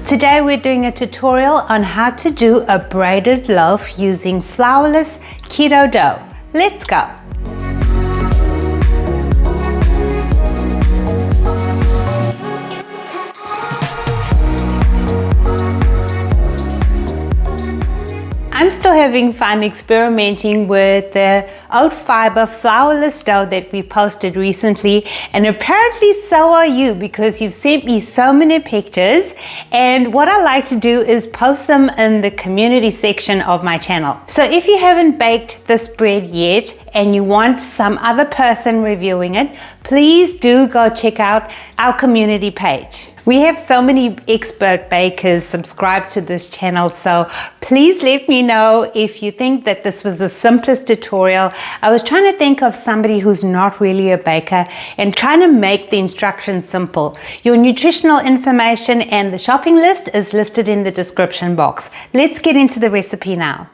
Today we're doing a tutorial on how to do a braided loaf using flourless keto dough. Let's go! I'm still having fun experimenting with the oat fiber flourless dough that we posted recently, and apparently so are you, because you've sent me so many pictures, and what I like to do is post them in the community section of my channel. So if you haven't baked this bread yet and you want some other person reviewing it, please do go check out our community page. We have so many expert bakers subscribed to this channel, so please let me know if you think that this was the simplest tutorial. I was trying to think of somebody who's not really a baker and trying to make the instructions simple. Your nutritional information and the shopping list is listed in the description box. Let's get into the recipe now.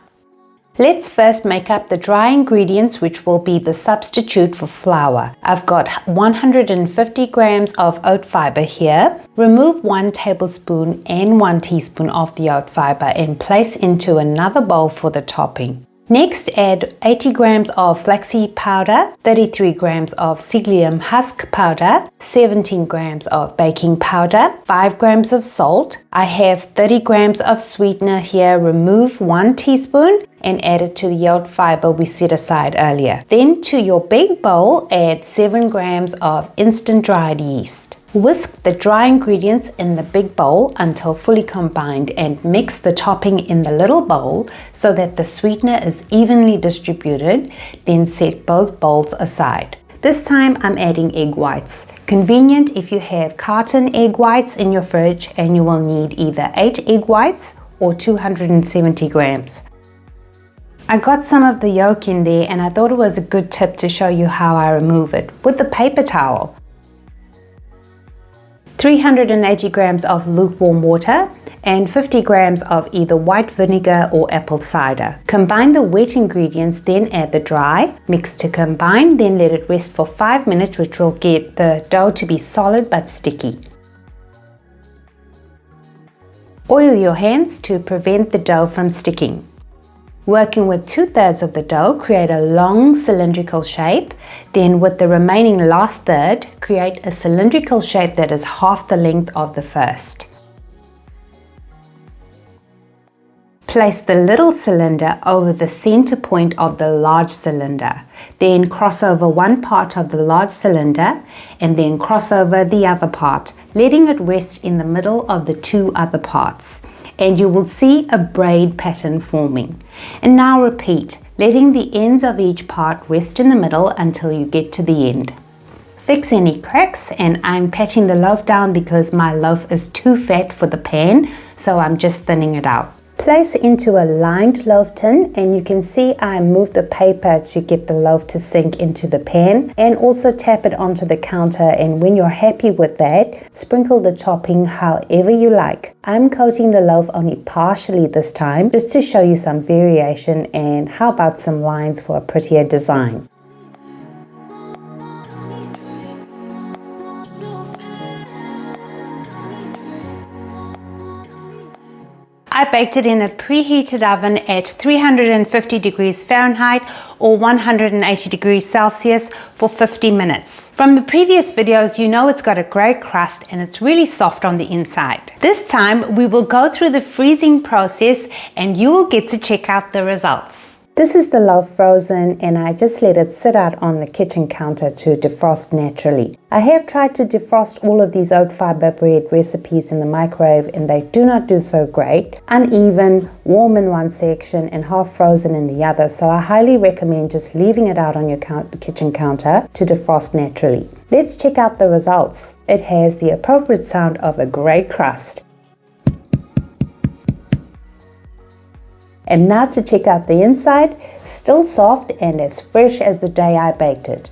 Let's first make up the dry ingredients, which will be the substitute for flour. I've got 150 grams of oat fiber here. Remove 1 tablespoon and 1 teaspoon of the oat fiber and place into another bowl for the topping. Next, add 80 grams of flaxseed powder, 33 grams of psyllium husk powder, 17 grams of baking powder, 5 grams of salt. I have 30 grams of sweetener here. Remove 1 teaspoon and add it to the oat fiber we set aside earlier. Then to your big bowl, add 7 grams of instant dried yeast. Whisk the dry ingredients in the big bowl until fully combined and mix the topping in the little bowl so that the sweetener is evenly distributed. Then set both bowls aside. This time I'm adding egg whites. Convenient if you have carton egg whites in your fridge, and you will need either 8 egg whites or 270 grams. I got some of the yolk in there, and I thought it was a good tip to show you how I remove it with a paper towel. 380 grams of lukewarm water and 50 grams of either white vinegar or apple cider. Combine the wet ingredients, then add the dry. Mix to combine, then let it rest for 5 minutes, which will get the dough to be solid but sticky. Oil your hands to prevent the dough from sticking. Working with 2/3 of the dough, create a long cylindrical shape. Then with the remaining last third, create a cylindrical shape that is half the length of the first. Place the little cylinder over the center point of the large cylinder. Then cross over one part of the large cylinder and then cross over the other part, letting it rest in the middle of the 2 other parts. And you will see a braid pattern forming. And now repeat, letting the ends of each part rest in the middle until you get to the end. Fix any cracks, and I'm patting the loaf down because my loaf is too fat for the pan, so I'm just thinning it out. Place into a lined loaf tin, and you can see I moved the paper to get the loaf to sink into the pan, and also tap it onto the counter, and when you're happy with that, sprinkle the topping however you like. I'm coating the loaf only partially this time, just to show you some variation, and how about some lines for a prettier design. I baked it in a preheated oven at 350 degrees Fahrenheit or 180 degrees Celsius for 50 minutes. From the previous videos, you know it's got a great crust and it's really soft on the inside. This time we will go through the freezing process and you will get to check out the results. This is the loaf frozen, and I just let it sit out on the kitchen counter to defrost naturally. I have tried to defrost all of these oat fiber bread recipes in the microwave, and they do not do so great. Uneven, warm in one section and half frozen in the other, so I highly recommend just leaving it out on your kitchen counter to defrost naturally. Let's check out the results. It has the appropriate sound of a great crust. And now to check out the inside, still soft and as fresh as the day I baked it.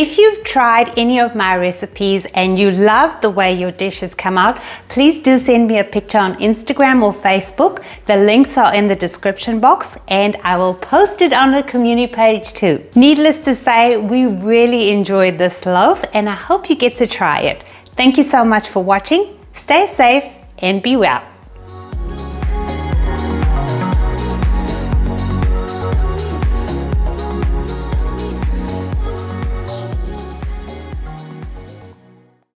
If you've tried any of my recipes and you love the way your dishes come out, please do send me a picture on Instagram or Facebook. The links are in the description box and I will post it on the community page too. Needless to say, we really enjoyed this loaf and I hope you get to try it. Thank you so much for watching. Stay safe and be well.